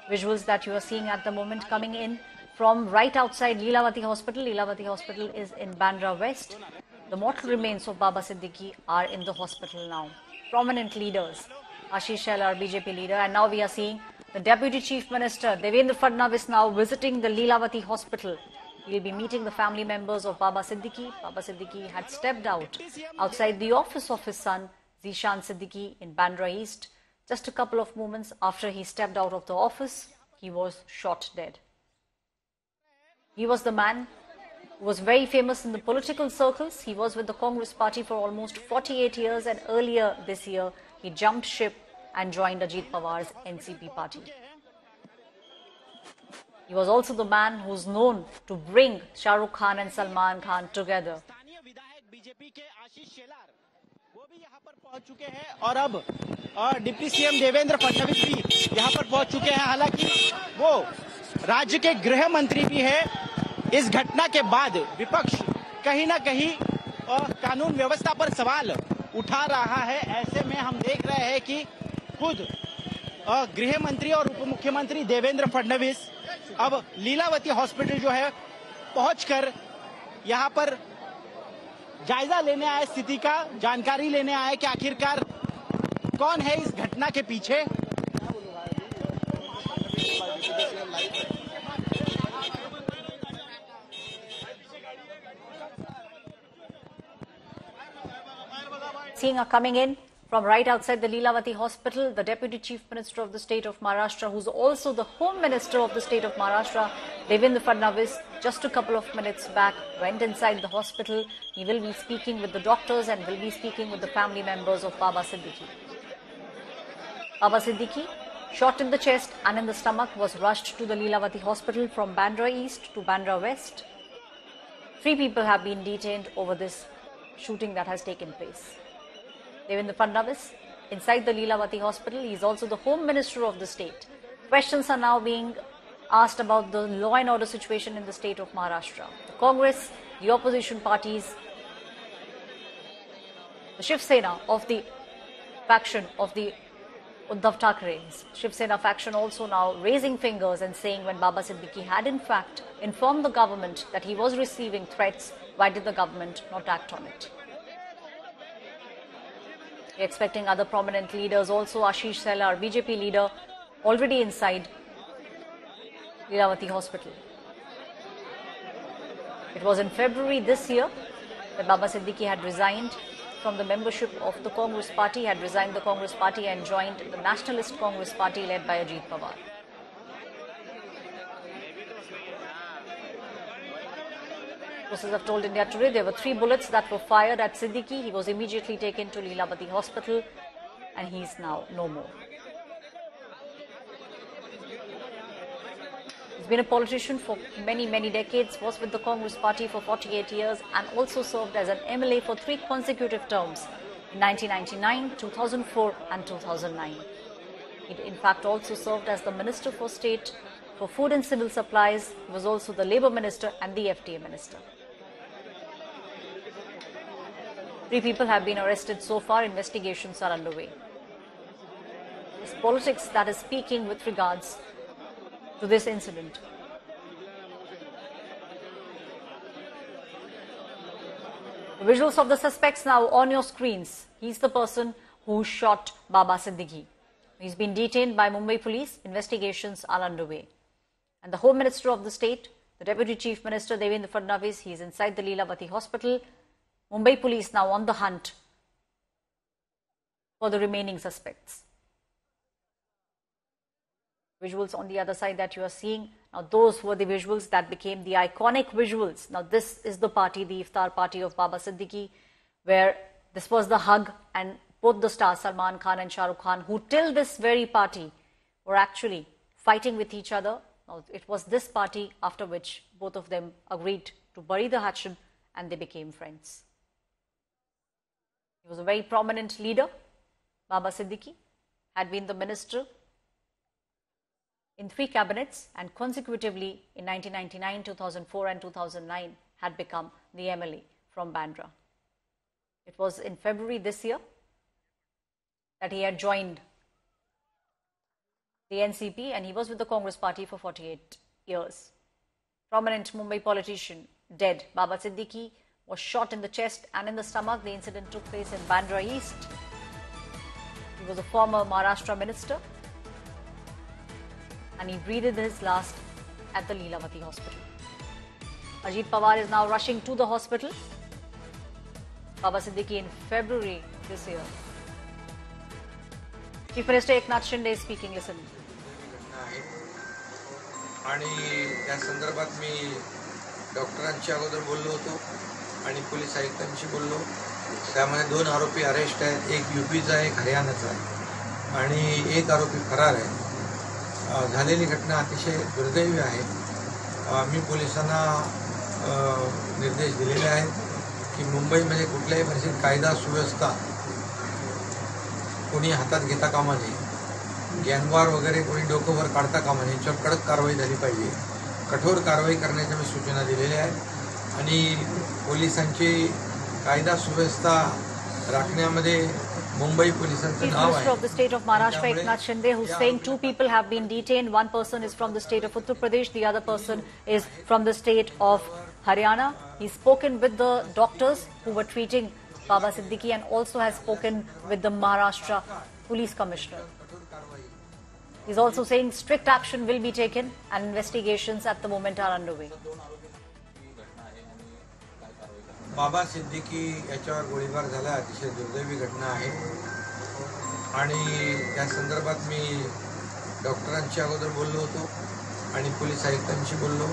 Visuals that you are seeing at the moment coming in from right outside Lilavati Hospital. Lilavati Hospital is in Bandra West. The mortal remains of Baba Siddiqui are in the hospital now. Prominent leaders, Ashish Shelar, BJP leader, and now we are seeing the Deputy Chief Minister, Devendra Fadnavis, now visiting the Lilavati Hospital. He will be meeting the family members of Baba Siddiqui. Baba Siddiqui had stepped outside the office of his son, Zishan Siddiqui, in Bandra East. Just a couple of moments after he stepped out of the office, he was shot dead. He was the man who was very famous in the political circles. He was with the Congress Party for almost 48 years, and earlier this year, he jumped ship and joined Ajit Pawar's NCP party. He was also the man who's known to bring Shah Rukh Khan and Salman Khan together. पहुंच चुके हैं और अब deputy CM Devendra Fadnavis भी यहां पर पहुंच चुके हैं। हालांकि वो राज्य के गृह मंत्री भी है। इस घटना के बाद विपक्ष कहीं ना कहीं कानून व्यवस्था पर सवाल उठा रहा है। ऐसे में हम देख रहे हैं कि खुद गृह मंत्री और उप मुख्यमंत्री देवेंद्र फडणवीस अब लीलावती हॉस्पिटल जो है पहुंचकर यहां पर जायजा लेने आए, स्थिति का जानकारी लेने आए कि आखिरकार कौन है इस घटना के पीछे। Seeing are coming in from right outside the Lilavati Hospital, the Deputy Chief Minister of the state of Maharashtra, who's also the Home Minister of the state of Maharashtra, Devendra Fadnavis, just a couple of minutes back went inside the hospital. He will be speaking with the doctors and will be speaking with the family members of Baba Siddiqui. Baba Siddiqui, shot in the chest and in the stomach, was rushed to the Lilavati Hospital from Bandra East to Bandra West. 3 people have been detained over this shooting that has taken place. Devendra Fadnavis, inside the Lilavati Hospital, he is also the Home Minister of the state. Questions are now being asked about the law and order situation in the state of Maharashtra. The Congress, the opposition parties, the Shiv Sena of the faction of the Uddhav Thackeray's Shiv Sena faction also now raising fingers and saying when Baba Siddiqui had in fact informed the government that he was receiving threats, why did the government not act on it? We're expecting other prominent leaders also. Ashish Shelar, BJP leader, already inside Lilavati Hospital. It was in February this year that Baba Siddiqui had resigned from the membership of the Congress Party, had resigned the Congress Party and joined the Nationalist Congress Party led by Ajit Pawar. Sources have told India Today there were 3 bullets that were fired at Siddiqui. He was immediately taken to Lilavati Hospital and he is now no more. He's been a politician for many decades, was with the Congress Party for 48 years and also served as an MLA for 3 consecutive terms in 1999, 2004 and 2009. He in fact also served as the Minister for State for Food and Civil Supplies. He was also the Labour Minister and the FTA Minister. 3 people have been arrested so far. Investigations are underway. It's politics that is speaking with regards to this incident. The visuals of the suspects now on your screens. He's the person who shot Baba Siddiqui. He's been detained by Mumbai police. Investigations are underway. And the Home Minister of the state, the Deputy Chief Minister Devendra Fadnavis, he's inside the Lilavati Hospital. Mumbai police now on the hunt for the remaining suspects. Visuals on the other side that you are seeing. Now those were the visuals that became the iconic visuals. Now this is the party, the iftar party of Baba Siddiqui, where this was the hug and both the stars Salman Khan and Shah Rukh Khan, who till this very party were actually fighting with each other. Now, it was this party after which both of them agreed to bury the hatchet and they became friends. He was a very prominent leader. Baba Siddiqui had been the minister in 3 cabinets and consecutively in 1999, 2004 and 2009 had become the MLA from Bandra. It was in February this year that he had joined the NCP, and he was with the Congress Party for 48 years. Prominent Mumbai politician dead. Baba Siddiqui was shot in the chest and in the stomach. The incident took place in Bandra East. He was a former Maharashtra minister, and he breathed his last at the Lilavati Hospital. Ajit Pawar is now rushing to the hospital. Baba Siddiqui in February this year. Chief Minister Eknath Shinde is speaking. Listen. आणि त्या संदर्भात मी डॉक्टरांच्या अगोदर बोललो होतो आणि police आयुक्तांशी बोललो. त्यामध्ये 2 आरोपी अरेस्ट आहेत. एक यूपीचा आहे, एक हरियाणाचा आहे आणि एक आरोपी फरार आहे. झालेली घटना अतिशय दुर्दैवी आहे. मी पोलिसांना निर्देश दिलेले आहेत की मुंबईमध्ये कुठल्याही परिस्थितीत कायदा सुव्यवस्था कोणी हातात घेता कामा नये. गॅंगवार वगैरे कोणी डोकं वर काढता कामा नये. याच्यावर कडक कारवाई झाली पाहिजे. कठोर कारवाई करण्याच्या मी सूचना दिलेल्या आहेत आणि पोलिसांची कायदा सुव्यवस्था राखण्यामध्ये मुंबई पोलिसांचं नाव आहे. Minister of the state of Maharashtra Eknath Shinde, who's saying 2 people have been detained. One person is from the state of Uttar Pradesh, the other person is from the state of Haryana. He's spoken with the doctors who were treating Baba Siddiqui and also has spoken with the Maharashtra police commissioner. He's also saying strict action will be taken and investigations at the moment are underway. बाबा सिद्दीकी याच्यावर गोळीबार झाला. अतिशय दुर्दैवी घटना आहे आणि त्या संदर्भात मी डॉक्टरांच्या अगोदर बोललो होतो आणि पोलीस आयुक्तांशी बोललो.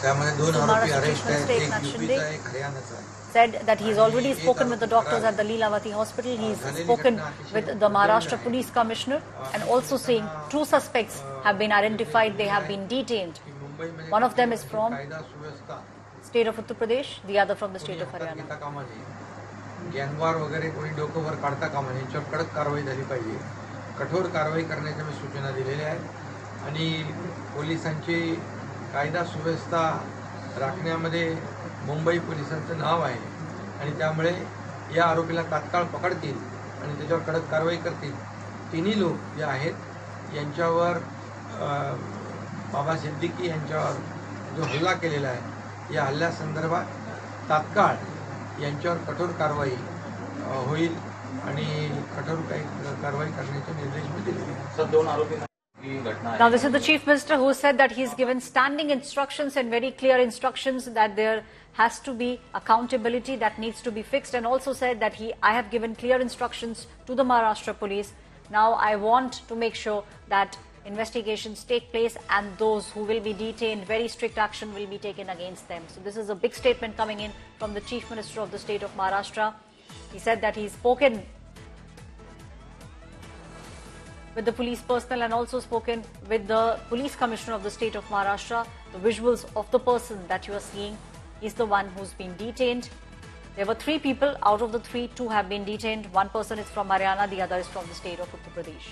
त्यामध्ये 2 आरोपी अरेस्ट आहेत. एक यूपीचा आहे, एक हरियाणाचा आहे. Said that he's already spoken with the doctors at the Lilavati Hospital. He's spoken with the Maharashtra Police Commissioner and also saying 2 suspects have been identified. They have been detained. One of them is from state of Uttar Pradesh, the other from the state of Haryana. गॅंगवार वगैरे कोणी डोकं वर काढता कामा नये. याच्यावर कडक कारवाई झाली पाहिजे. कठोर कारवाई करण्याच्या मी सूचना दिलेल्या आहेत आणि पोलिसांची कायदा सुव्यवस्था राखण्यामध्ये मुंबई पोलिसांचं नाव आहे आणि त्यामुळे या आरोपीला तात्काळ पकडतील आणि त्याच्यावर कडक कारवाई करतील. तिन्ही लोक जे आहेत यांच्यावर बाबा सिद्दीकी यांच्यावर जो हल्ला केलेला आहे या हल्ल्यासंदर्भात तात्काळ यांच्यावर कठोर कारवाई होईल आणि कठोर कारवाई करण्याचे निर्देश मी दिले आहेत. 2 आरोपी. Now, this is the Chief Minister who said that he's given standing instructions and very clear instructions that there has to be accountability that needs to be fixed, and also said that I have given clear instructions to the Maharashtra police. Now, I want to make sure that investigations take place and those who will be detained, very strict action will be taken against them. So, this is a big statement coming in from the Chief Minister of the state of Maharashtra. He said that he's spoken with the police personnel and also spoken with the police commissioner of the state of Maharashtra. The visuals of the person that you are seeing is the one who's been detained. There were 3 people. Out of the 3, 2 have been detained. One person is from Haryana, the other is from the state of Uttar Pradesh.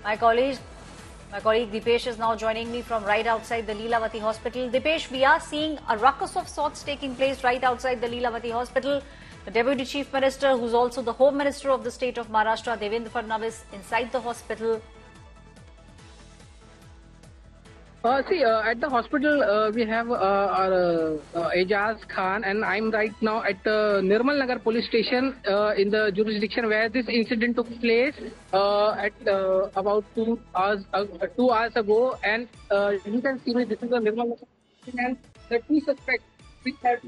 My colleague Dipesh is now joining me from right outside the Lilavati Hospital. Dipesh, we are seeing a ruckus of sorts taking place right outside the Lilavati Hospital. The Deputy Chief Minister, who's also the Home Minister of the state of Maharashtra, Devendra Fadnavis, inside the hospital. At the hospital, we have our Ejaz Khan, and I'm right now at Nirmal Nagar police station in the jurisdiction where this incident took place at about 2 hours ago. And you can see this is the Nirmal Nagar station, and the 2 suspects which have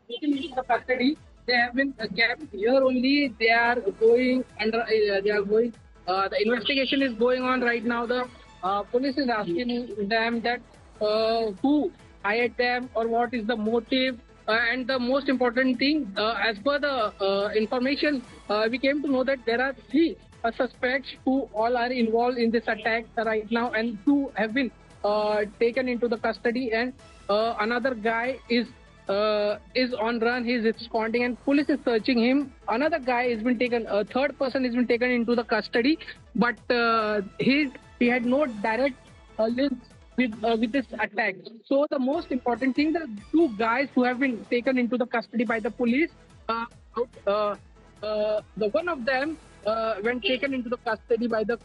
taken into the custody, they have been kept here only. They are going under. The investigation is going on right now. The police is asking them that who hired them or what is the motive. And the most important thing, as per the information, we came to know that there are 3 suspects who all are involved in this attack right now, and 2 have been taken into the custody, and another guy is on run. He is responding and police is searching him. Another guy has been taken, a 3rd person has been taken into the custody, but he had no direct links with this attack. So the most important thing, the 2 guys who have been taken into the custody by the police, The one of them, when taken into the custody by the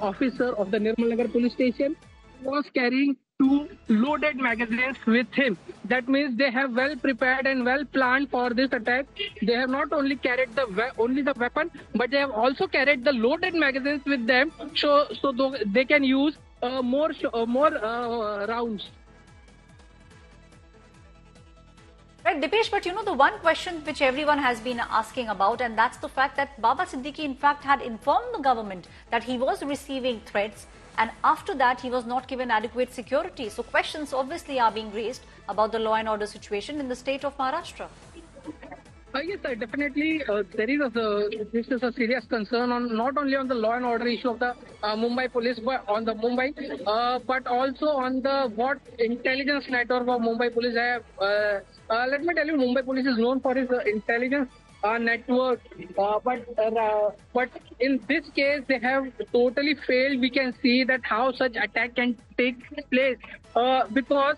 officer of the Nirmal Nagar police station, was carrying 2 loaded magazines with him. That means they have well prepared and well planned for this attack. They have not only carried only the weapon, but they have also carried the loaded magazines with them, so they can use more rounds. Right, Dipesh, but you know the one question which everyone has been asking about, and that's the fact that Baba Siddiqui in fact had informed the government that he was receiving threats, and after that he was not given adequate security. So questions obviously are being raised about the law and order situation in the state of Maharashtra. Yes, sir, definitely. This is a serious concern on not only on the law and order issue of the Mumbai police, but on the Mumbai, but also on the what intelligence network of Mumbai police have. Let me tell you, Mumbai police is known for its intelligence network, but in this case they have totally failed. We can see that how such attack can take place because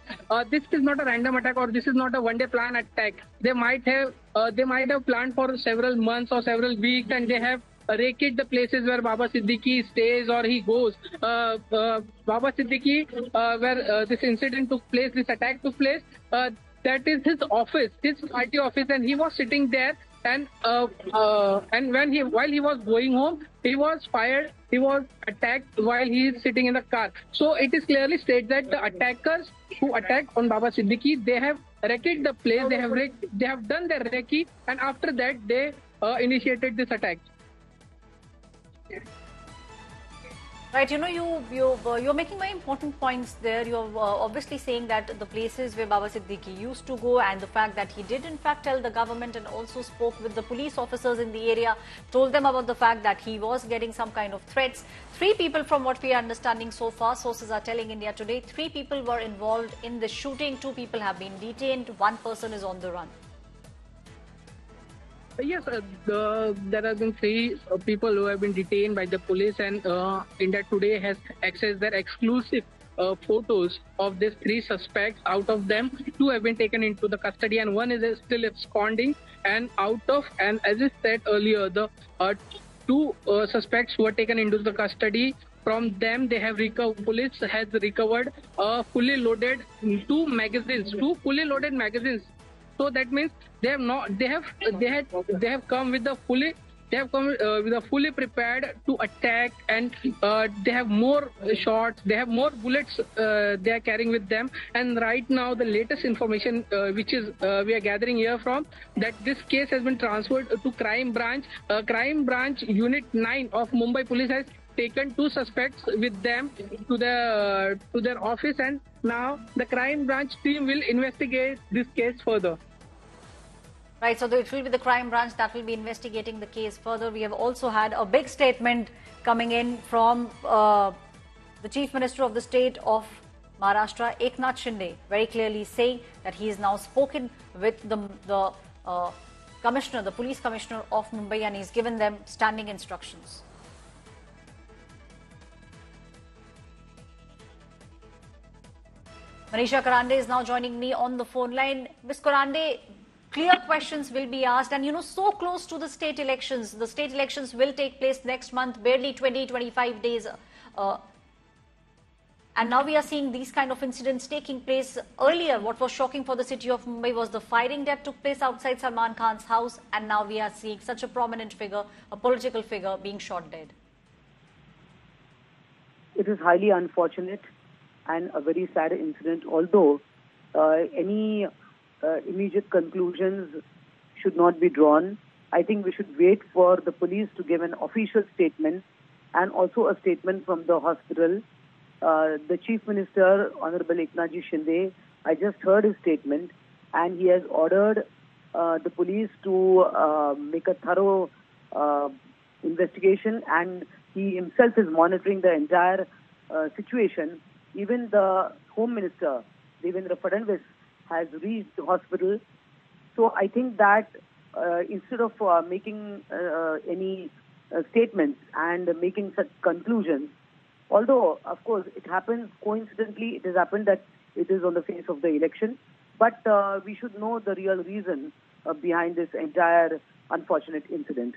this is not a random attack, or this is not a one-day plan attack. They might have planned for several months or several weeks, and they have racket the places where Baba Siddiqui stays or he goes. Baba Siddiqui, where this incident took place, this attack took place, that is his office, his party office, and he was sitting there. And while he was going home, he was fired. He was attacked while he is sitting in the car. So it is clearly stated that the attackers who attacked on Baba Siddiqui, they have wrecked the place. They have done their recce, and after that they initiated this attack. Right, you know, you're making very important points there. You're obviously saying that the places where Baba Siddiqui used to go, and the fact that he did in fact tell the government and also spoke with the police officers in the area, told them about the fact that he was getting some kind of threats. 3 people, from what we are understanding so far, sources are telling India Today, 3 people were involved in the shooting. 2 people have been detained. 1 person is on the run. Yes, there have been 3 people who have been detained by the police, and India Today has accessed their exclusive photos of these 3 suspects. Out of them, 2 have been taken into the custody, and 1 is still absconding. And as I said earlier, the 2 suspects who were taken into the custody, from them police has recovered fully loaded 2 magazines, 2 fully loaded magazines. So that means they have come with a fully prepared to attack, and they have more shots, they have more bullets they are carrying with them. And right now the latest information which is we are gathering here from, that this case has been transferred to crime branch unit 9 of Mumbai police has taken 2 suspects with them to their office, and now the crime branch team will investigate this case further. Right, so it will be the crime branch that will be investigating the case further. We have also had a big statement coming in from the Chief Minister of the state of Maharashtra, Eknath Shinde, very clearly saying that he has now spoken with the commissioner, the police commissioner of Mumbai, and he's given them standing instructions. Manisha Karande is now joining me on the phone line. Ms. Karande, clear questions will be asked, and you know, so close to the state elections. The state elections will take place next month, barely 20-25 days. And now we are seeing these kind of incidents taking place. Earlier, what was shocking for the city of Mumbai was the firing that took place outside Salman Khan's house, and now we are seeing such a prominent figure, a political figure, being shot dead. It is highly unfortunate and a very sad incident, although any immediate conclusions should not be drawn. I think we should wait for the police to give an official statement, and also a statement from the hospital. The Chief Minister, Honorable Eknath Shinde, I just heard his statement, and he has ordered the police to make a thorough investigation, and he himself is monitoring the entire situation. Even the Home Minister, Devendra Fadnavis, has reached the hospital. So I think that instead of making any statements and making such conclusions, although of course it happens coincidentally, it has happened that it is on the face of the election, but we should know the real reason behind this entire unfortunate incident.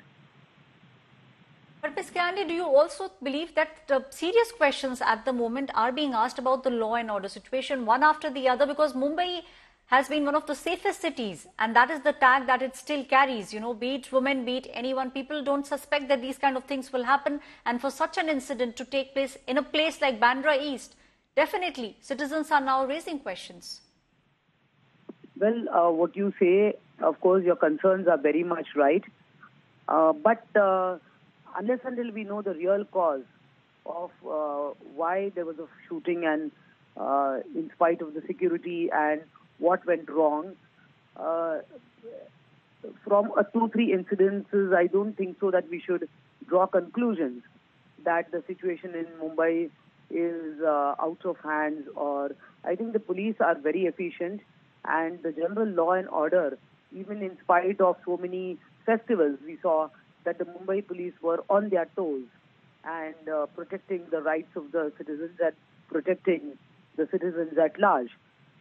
But Ms. Kande, do you also believe that serious questions at the moment are being asked about the law and order situation, one after the other, because Mumbai has been one of the safest cities, and that is the tag that it still carries, be it women, be it anyone. People don't suspect that these kind of things will happen, and for such an incident to take place in a place like Bandra East, definitely citizens are now raising questions. Well, what you say, of course, your concerns are very much right. But unless until we know the real cause of why there was a shooting and in spite of the security and what went wrong, from 2-3 incidences, I don't think so that we should draw conclusions that the situation in Mumbai is out of hands, or I think the police are very efficient, and the general law and order, even in spite of so many festivals, we saw that the Mumbai police were on their toes and protecting the rights of the citizens and protecting the citizens at large.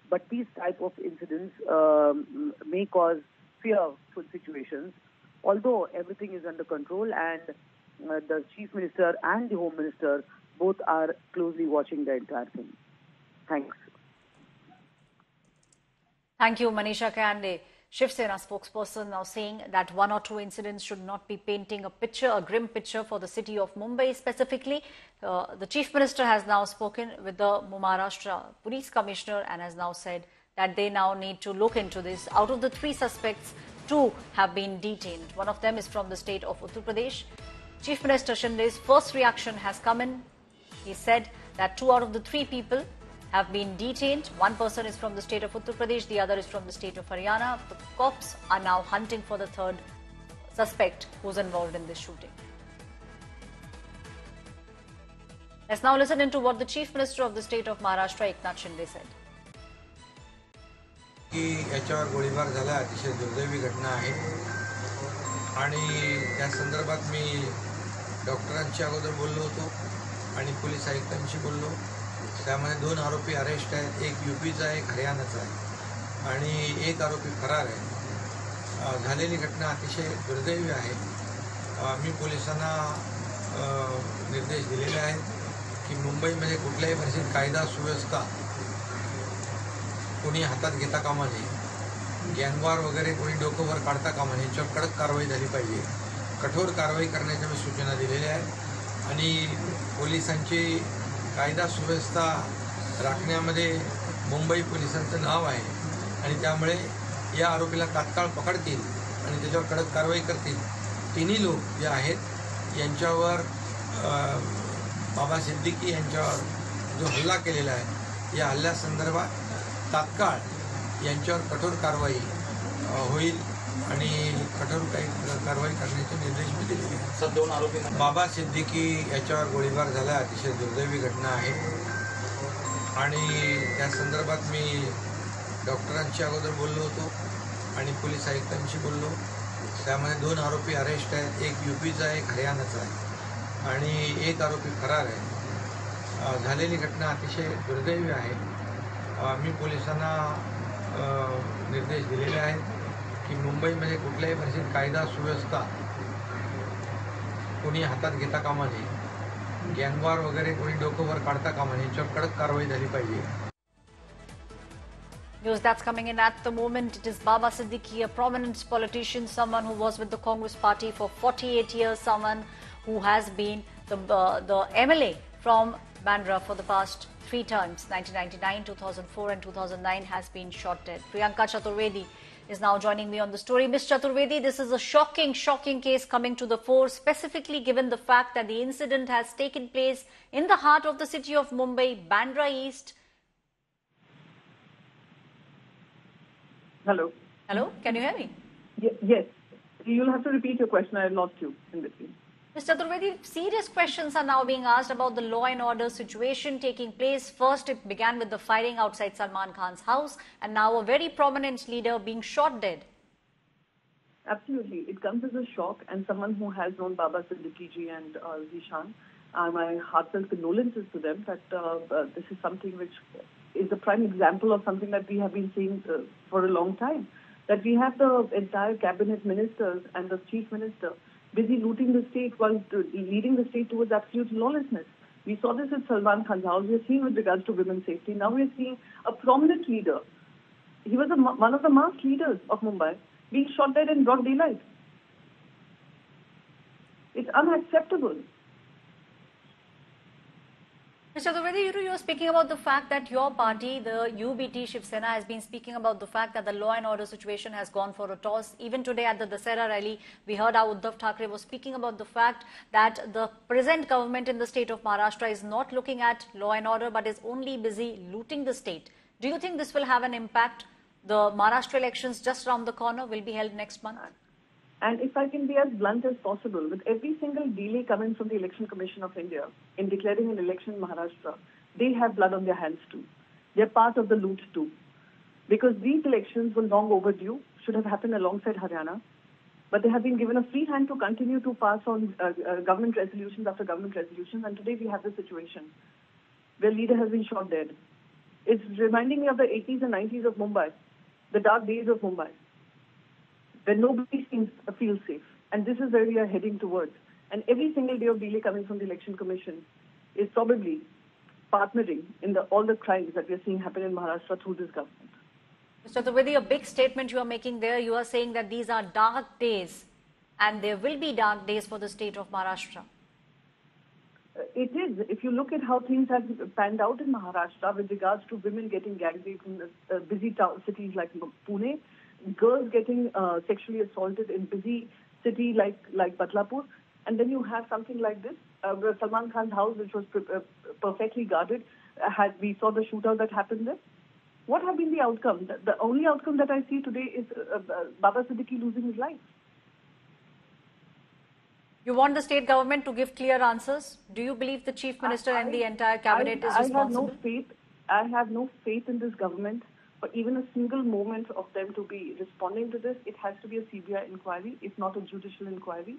But these type of incidents may cause fearful situations, although everything is under control, and the Chief Minister and the Home Minister both are closely watching the entire thing. Thanks. Thank you, Manisha Kande. Shiv Sena spokesperson now saying that 1 or 2 incidents should not be painting a grim picture for the city of Mumbai specifically. The Chief Minister has now spoken with the Maharashtra Police Commissioner and has now said that they now need to look into this. Out of the 3 suspects, 2 have been detained. One of them is from the state of Uttar Pradesh. Chief Minister Shinde's first reaction has come in. He said that 2 out of the 3 people have been detained. One person is from the state of Uttar Pradesh, the other is from the state of Haryana. The cops are now hunting for the 3rd suspect who's involved in this shooting. Let's now listen into what the Chief Minister of the state of Maharashtra, Eknath Shinde, said. याच्यावर गोळीबार झाला, अतिशय दुर्दैवी घटना आहे आणि या संदर्भात मी डॉक्टरांची अगोदर बोललो होतो आणि पोलीस आयुक्तांशी बोललो. त्यामध्ये 2 आरोपी अरेस्ट आहेत, एक यूपीचा आहे, एक हरियाणाचा आहे आणि एक आरोपी फरार आहे. झालेली घटना अतिशय दुर्दैवी आहे. मी पोलिसांना निर्देश दिलेले आहेत की मुंबईमध्ये कुठल्याही परिस्थितीत कायदा सुव्यवस्था कोणी हातात घेता कामा नये. गँगवॉर वगैरे कोणी डोकं वर काढता कामा नये. याच्यावर कडक कारवाई झाली पाहिजे. कठोर कारवाई करण्याच्या मी सूचना दिलेल्या आहेत आणि पोलिसांची कायदा सुव्यवस्था राखण्यामध्ये मुंबई पोलिसांचं नाव आहे आणि त्यामुळे या आरोपीला तात्काळ पकडतील आणि त्याच्यावर कडक कारवाई करतील. तिन्ही लोक जे आहेत यांच्यावर बाबा सिद्दीकी यांच्यावर जो हल्ला केलेला आहे या हल्ल्यासंदर्भात तात्काळ यांच्यावर कठोर कारवाई होईल आणि कठोर कारवाई करण्याचे निर्देश मी दिलेले आहेत. 2 आरोपी बाबा सिद्दीकी याच्यावर गोळीबार झाला, अतिशय दुर्दैवी घटना आहे आणि त्या संदर्भात मी डॉक्टरांची अगोदर बोललो होतो आणि पोलीस आयुक्तांशी बोललो. त्यामध्ये 2 आरोपी अरेस्ट आहेत, एक यूपीचा आहे, एक हरियाणाचा आहे आणि एक आरोपी फरार आहे. झालेली घटना अतिशय दुर्दैवी आहे. मी पोलिसांना निर्देश दिलेले आहेत की मुंबईमध्ये कुठल्याही परिस्थितीत कायदा सुव्यवस्था कोणी हातात घेता कामा नये. गँगवॉर वगैरे कोणी डोकं वर काढता कामा नये. याच्यावर कडक कारवाई झाली पाहिजे. News that's coming in at the moment. It is Baba Siddiqui, a prominent politician, someone who was with the Congress Party for 48 years, someone who has been the MLA from Bandra for the past 3 times, 1999, 2004 and 2009, has been shot dead. Priyanka Chaturvedi is now joining me on the story. Ms. Chaturvedi, this is a shocking case coming to the fore, specifically given the fact that the incident has taken place in the heart of the city of Mumbai, Bandra East. Hello. Hello, can you hear me? Yes. You'll have to repeat your question. I lost you in between. Mr. Chaturvedi, serious questions are now being asked about the law and order situation taking place. First, it began with the firing outside Salman Khan's house, and now a very prominent leader being shot dead. Absolutely. It comes as a shock, and someone who has known Baba Siddiqui ji and Zishan, my heartfelt condolences to them that this is something which is a prime example of something that we have been seeing for a long time. that we have the entire cabinet ministers and the chief minister busy looting the state while leading the state towards absolute lawlessness. We saw this at Salman Khan's house. We are seeing with regards to women's safety. Now we are seeing a prominent leader. He was one of the masked leaders of Mumbai being shot dead in broad daylight. It's unacceptable. Mr. Trivedi, you were speaking about the fact that your party, the UBT Shiv Sena, has been speaking about the fact that the law and order situation has gone for a toss. Even today at the Dussehra rally, we heard how Uddhav Thackeray was speaking about the fact that the present government in the state of Maharashtra is not looking at law and order but is only busy looting the state. Do you think this will have an impact? The Maharashtra elections just around the corner will be held next month. And if I can be as blunt as possible, with every single delay coming from the Election Commission of India in declaring an election in Maharashtra, they have blood on their hands too. They're part of the loot too. Because these elections were long overdue, should have happened alongside Haryana, but they have been given a free hand to continue to pass on government resolutions after government resolutions, and today we have the situation where leader has been shot dead. It's reminding me of the 80s and 90s of Mumbai, the dark days of Mumbai, where nobody feels safe. And this is where we are heading towards. And every single day of delay coming from the Election Commission is probably partnering in all the crimes that we are seeing happen in Maharashtra through this government. Mr. Trivedi, a big statement you are making there. You are saying that these are dark days and there will be dark days for the state of Maharashtra. It is. If you look at how things have panned out in Maharashtra with regards to women getting gang raped in busy cities like Pune, girls getting sexually assaulted in busy city like Badlapur, and then you have something like this, Salman Khan's house, which was perfectly guarded. We saw the shootout that happened there. What have been the outcome? The only outcome that I see today is Baba Siddiqui losing his life. You want the state government to give clear answers? Do you believe the chief minister and the entire cabinet is responsible? I have no faith in this government. For even a single moment of them to be responding to this, it has to be a CBI inquiry, if not a judicial inquiry,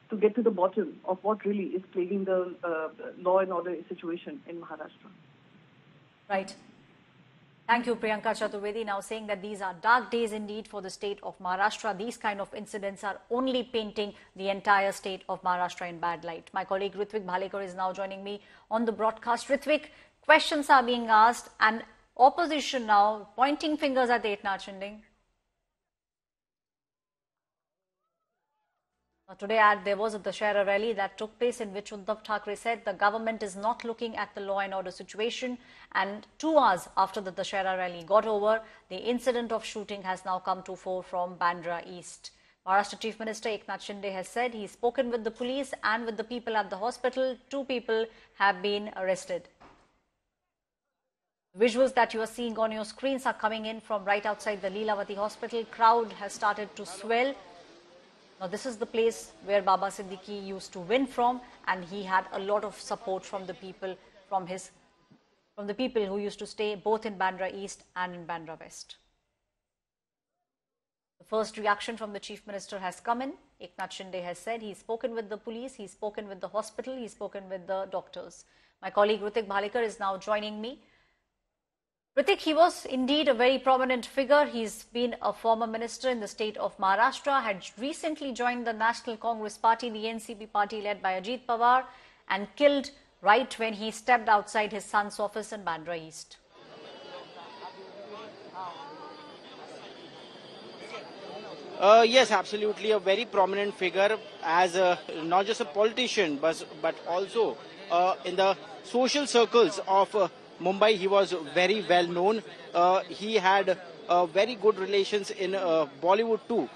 to get to the bottom of what really is plaguing the law and order situation in Maharashtra. Right. Thank you, Priyanka Chaturvedi. Now saying that these are dark days indeed for the state of Maharashtra. These kind of incidents are only painting the entire state of Maharashtra in bad light. My colleague Ritvik Bhalekar is now joining me on the broadcast. Ritvik, questions are being asked and opposition now pointing fingers at the Eknath Shinde. Today there was a Dussehra rally that took place in which Uddhav Thackeray said the government is not looking at the law and order situation, and 2 hours after the Dussehra rally got over, the incident of shooting has now come to fore from Bandra East. Maharashtra Chief Minister Eknath Shinde has said he's spoken with the police and with the people at the hospital. 2 people have been arrested. Visuals that you are seeing on your screens are coming in from right outside the Lilavati Hospital. Crowd has started to swell. Now this is the place where Baba Siddiqui used to win from, and he had a lot of support from the people, from the people who used to stay both in Bandra East and in Bandra West. The first reaction from the Chief Minister has come in. Eknath Shinde has said he's spoken with the police, he's spoken with the hospital, he's spoken with the doctors. My colleague Ritvik Bhalekar is now joining me. Ritik, he was indeed a very prominent figure. He's been a former minister in the state of Maharashtra, had recently joined the National Congress Party, the NCP party led by Ajit Pawar, and killed right when he stepped outside his son's office in Bandra East. Yes, absolutely. A very prominent figure as not just a politician, but also in the social circles of Mumbai. He was very well known. He had very good relations in Bollywood too.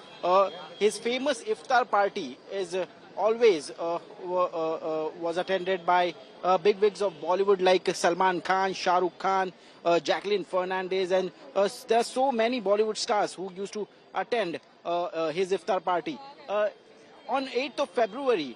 His famous iftar party is always was attended by bigwigs of Bollywood like Salman Khan, Shah Rukh Khan, Jacqueline Fernandez, and there are so many Bollywood stars who used to attend his iftar party. On 8th of February,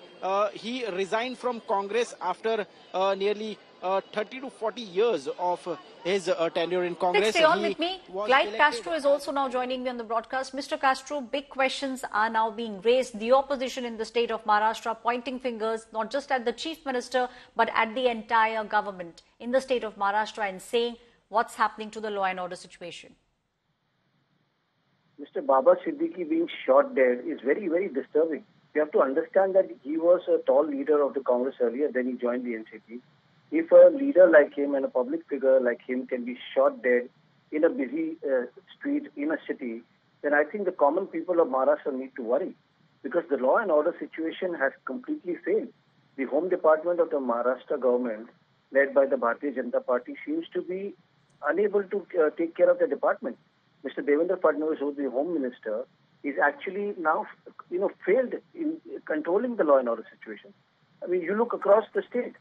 he resigned from Congress after nearly 30 to 40 years of his tenure in Congress. Stay on with me. Clyde Castro is also now joining me on the broadcast. Mr. Castro, big questions are now being raised. The opposition in the state of Maharashtra pointing fingers not just at the Chief Minister but at the entire government in the state of Maharashtra and saying what's happening to the law and order situation. Mr. Baba Siddiqui being shot dead is very, very disturbing. You have to understand that he was a tall leader of the Congress earlier, then he joined the NCP. If a leader like him and a public figure like him can be shot dead in a busy street in a city, then I think the common people of Maharashtra need to worry, because the law and order situation has completely failed. The Home Department of the Maharashtra government, led by the Bharatiya Janata Party, seems to be unable to take care of the department. Mr. Devendra Fadnavis, who is the Home Minister, is actually now, failed in controlling the law and order situation. I mean, you look across the state,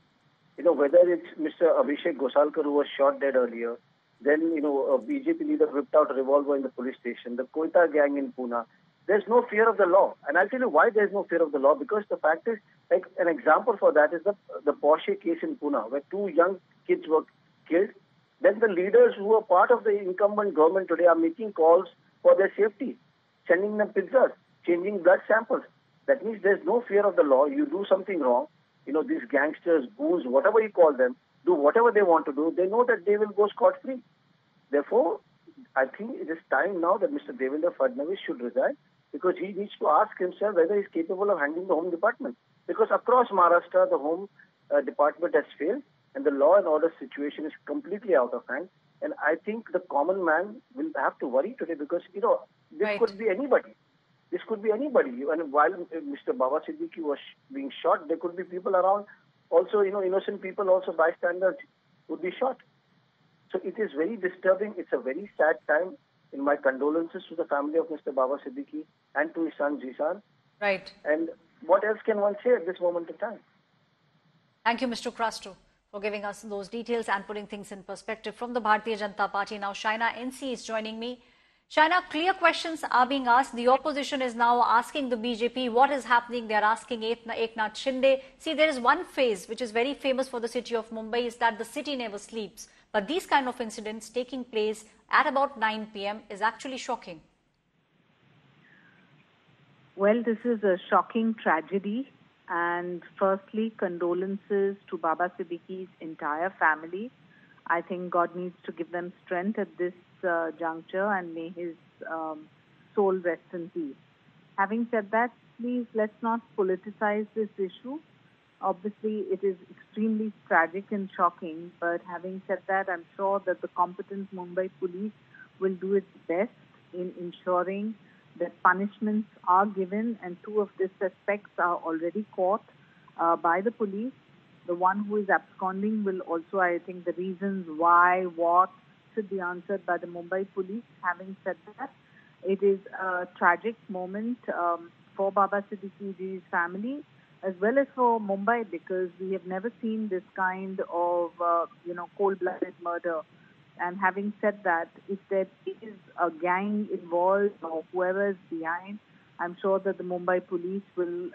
whether it's Mr. Abhishek Gosalkar, who was shot dead earlier, then, a BJP leader whipped out a revolver in the police station, the Koita gang in Pune. There's no fear of the law. And I'll tell you why there's no fear of the law, because the fact is, like an example for that is the Porsche case in Pune, where 2 young kids were killed. Then the leaders who are part of the incumbent government today are making calls for their safety, sending them pizzas, changing blood samples. That means there's no fear of the law. You do something wrong, these gangsters, goons, whatever you call them, do whatever they want to do. They know that they will go scot-free. Therefore, I think it is time now that Mr. Devendra Fadnavis should resign, because he needs to ask himself whether he's capable of handling the Home Department. Because across Maharashtra, the Home Department has failed, and the law and order situation is completely out of hand. And I think the common man will have to worry today, because, this could be anybody. This could be anybody. And while Mr. Baba Siddiqui was being shot, there could be people around also, innocent people, also bystanders would be shot. So it is very disturbing. It's a very sad time. In my condolences to the family of Mr. Baba Siddiqui and to his son Zishan. Right. And what else can one say at this moment in time? Thank you, Mr. Krasto, for giving us those details and putting things in perspective. From the Bharatiya Janata Party, now Shaina NC is joining me. Shaina, clear questions are being asked. The opposition is now asking the BJP what is happening. They are asking Eknath Shinde. See, there is one phrase which is very famous for the city of Mumbai, is that the city never sleeps. But these kind of incidents taking place at about 9 p.m. is actually shocking. Well, this is a shocking tragedy. And firstly, condolences to Baba Siddiqui's entire family. I think God needs to give them strength at this juncture, and may his soul rest in peace. Having said that, please let's not politicize this issue. Obviously, it is extremely tragic and shocking, but having said that, I'm sure that the competent Mumbai police will do its best in ensuring that punishments are given, and 2 of the suspects are already caught by the police. The one who is absconding will also, I think, the reasons why, what, should be answered by the Mumbai police. Having said that, it is a tragic moment for Baba Siddiqui's family, as well as for Mumbai, because we have never seen this kind of, cold-blooded murder. And having said that, if there is a gang involved or whoever is behind, I'm sure that the Mumbai police will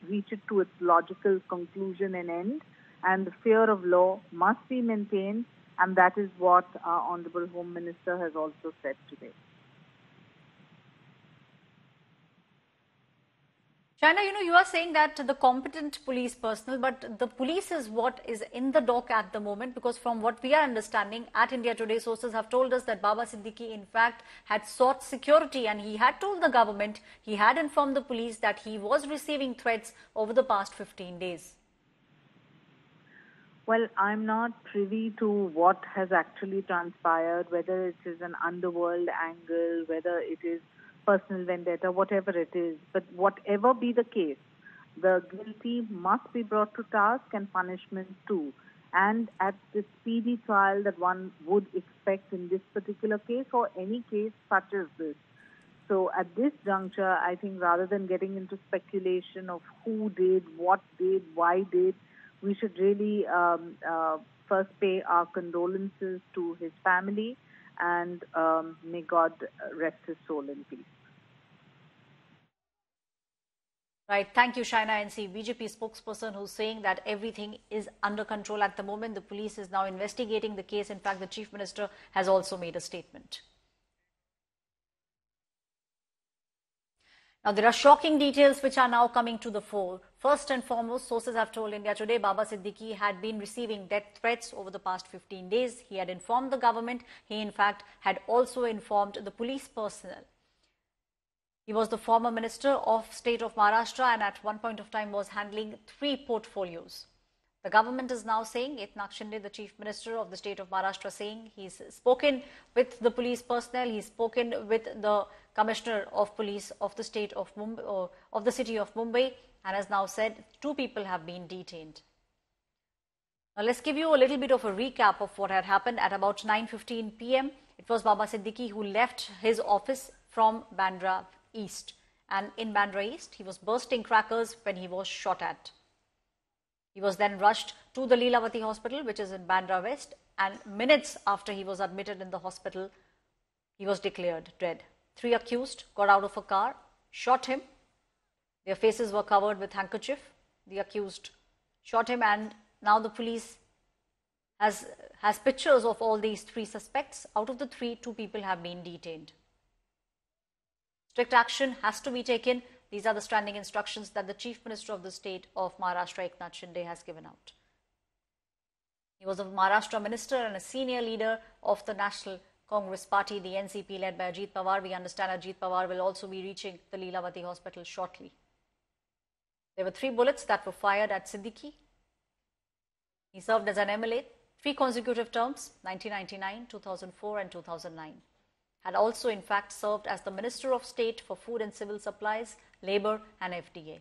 reach it to its logical conclusion and end. And the fear of law must be maintained, and that is what our Honorable Home Minister has also said today. Shaina, you are saying that the competent police personnel, but the police is what is in the dock at the moment, because from what we are understanding at India Today, sources have told us that Baba Siddiqui in fact had sought security, and he had told the government, he had informed the police that he was receiving threats over the past 15 days. Well, I'm not privy to what has actually transpired, whether it is an underworld angle, whether it is personal vendetta, whatever it is. But whatever be the case, the guilty must be brought to task and punishment too. And at the speedy trial that one would expect in this particular case or any case such as this. So at this juncture, I think rather than getting into speculation of who did, what did, why did, we should really first pay our condolences to his family, and may God rest his soul in peace. Right. Thank you, Shaina NC, BJP spokesperson, who's saying that everything is under control at the moment. The police is now investigating the case. In fact, the Chief Minister has also made a statement. Now, there are shocking details which are now coming to the fore. First and foremost, sources have told India Today Baba Siddiqui had been receiving death threats over the past 15 days. He had informed the government. He, in fact, had also informed the police personnel. He was the former Minister of State of Maharashtra and at one point of time was handling 3 portfolios. The government is now saying, Eknath Shinde, the Chief Minister of the state of Maharashtra, saying he's spoken with the police personnel, he's spoken with the Commissioner of Police of the state of Mumbai, of the city of Mumbai, and has now said 2 people have been detained. Now let's give you a little bit of a recap of what had happened at about 9:15 p.m. It was Baba Siddiqui who left his office from Bandra East, and in Bandra East he was bursting crackers when he was shot at. He was then rushed to the Lilavati Hospital, which is in Bandra West, and minutes after he was admitted in the hospital, he was declared dead. 3 accused got out of a car, shot him. Their faces were covered with handkerchief. The accused shot him, and now the police has pictures of all these 3 suspects. Out of the 3, 2 people have been detained. Strict action has to be taken. These are the standing instructions that the Chief Minister of the state of Maharashtra, Eknath Shinde, has given out. He was a Maharashtra minister and a senior leader of the National Congress Party, the NCP, led by Ajit Pawar. We understand Ajit Pawar will also be reaching the Lilavati Hospital shortly. There were 3 bullets that were fired at Siddique. He served as an MLA 3 consecutive terms, 1999, 2004 and 2009. Had also in fact served as the Minister of State for Food and Civil Supplies, Labour and FDA.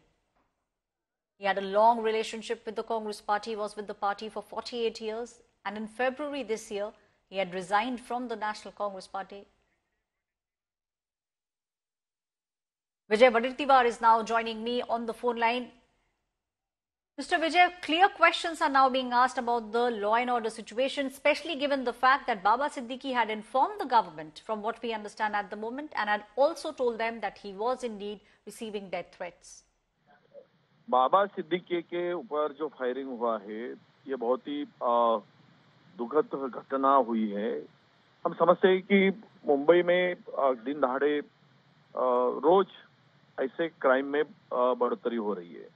He had a long relationship with the Congress Party, was with the party for 48 years, and in February this year, he had resigned from the National Congress Party. Vijay Vaditivar is now joining me on the phone line. Mr. Vijay, clear questions are now being asked about the law and order situation, especially given the fact that Baba Siddiqui had informed the government, from what we understand at the moment, and had also told them that he was indeed receiving death threats. बाबा सिद्दीकी के ऊपर जो firing हुआ है, ये बहुत ही दुखद घटना हुई है। हम समझते हैं कि मुंबई में दिन दहाड़े रोज ऐसे क्राइम में बढ़ोतरी हो रही है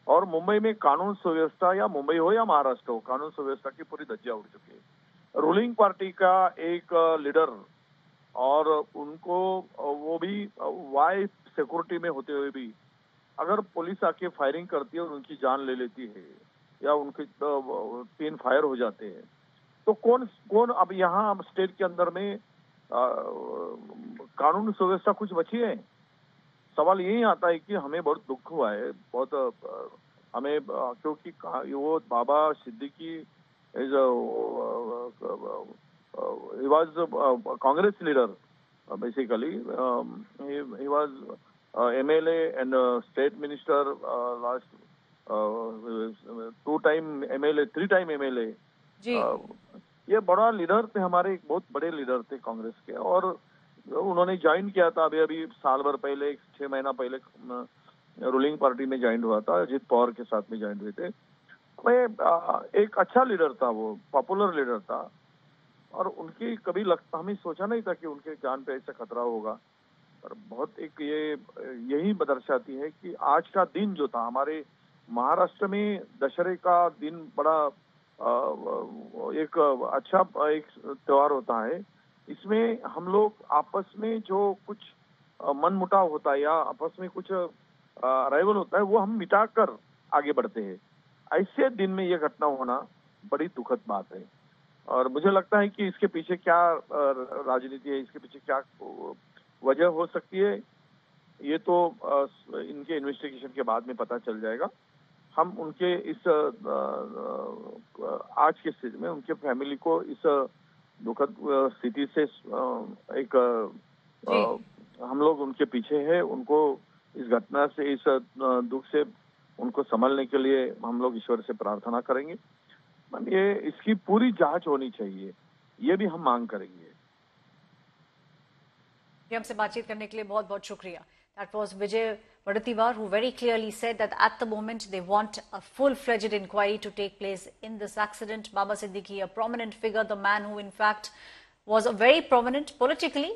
और मुंबई में कानून सुव्यवस्था, या मुंबई हो या महाराष्ट्र हो, कानून सुव्यवस्था की पूरी धज्जियां उड़ चुकी है। रूलिंग पार्टी का एक लीडर और उनको वो भी वाइफ सिक्योरिटी में होते हुए भी अगर पुलिस आके फायरिंग करती है और उनकी जान ले लेती है या उनके 3 फायर हो जाते हैं, तो कौन अब यहाँ स्टेट के अंदर में कानून सुव्यवस्था कुछ बची है? सवाल यही आता है कि हमें बहुत दुख हुआ है, बहुत हमें, क्योंकि वो Baba Siddiqui is he was a Congress leader basically. He was MLA and state minister, last 2-time MLA, 3-time MLA. ये बड़ा लीडर थे, हमारे एक बहुत बड़े लीडर थे कांग्रेस के, और उन्होंने ज्वाइन किया था अभी साल भर पहले, 6 महीना पहले रूलिंग पार्टी में ज्वाइन हुआ था, अजीत पवार के साथ में ज्वाइन हुए थे। एक अच्छा लीडर था, वो पॉपुलर लीडर था, और उनकी कभी हमें सोचा नहीं था कि उनके जान पे ऐसा खतरा होगा। और बहुत एक यही दर्शाती है कि आज का दिन जो था हमारे महाराष्ट्र में, दशहरे का दिन बड़ा एक अच्छा एक त्योहार होता है। इसमें हम लोग आपस में जो कुछ मनमुटाव होता है या आपस में कुछ राइवल होता है, वो हम मिटाकर आगे बढ़ते हैं। ऐसे दिन में ये घटना होना बड़ी दुखद बात है, और मुझे लगता है कि इसके पीछे क्या राजनीति है, इसके पीछे क्या वजह हो सकती है, ये तो इनके इन्वेस्टिगेशन के बाद में पता चल जाएगा। हम उनके इस आज के स्थिति में उनके फैमिली को इस दुखद स्थिति से एक हम लोग उनके पीछे हैं, उनको इस घटना से, इस दुख से उनको संभालने के लिए हम लोग ईश्वर से प्रार्थना करेंगे। ये इसकी पूरी जांच होनी चाहिए, ये भी हम मांग करेंगे। हमसे बातचीत करने के लिए बहुत बहुत शुक्रिया। That was Vijay Vaditivar, who very clearly said that at the moment they want a full-fledged inquiry to take place in this accident. Baba Siddiqui, a prominent figure, the man who in fact was very prominent politically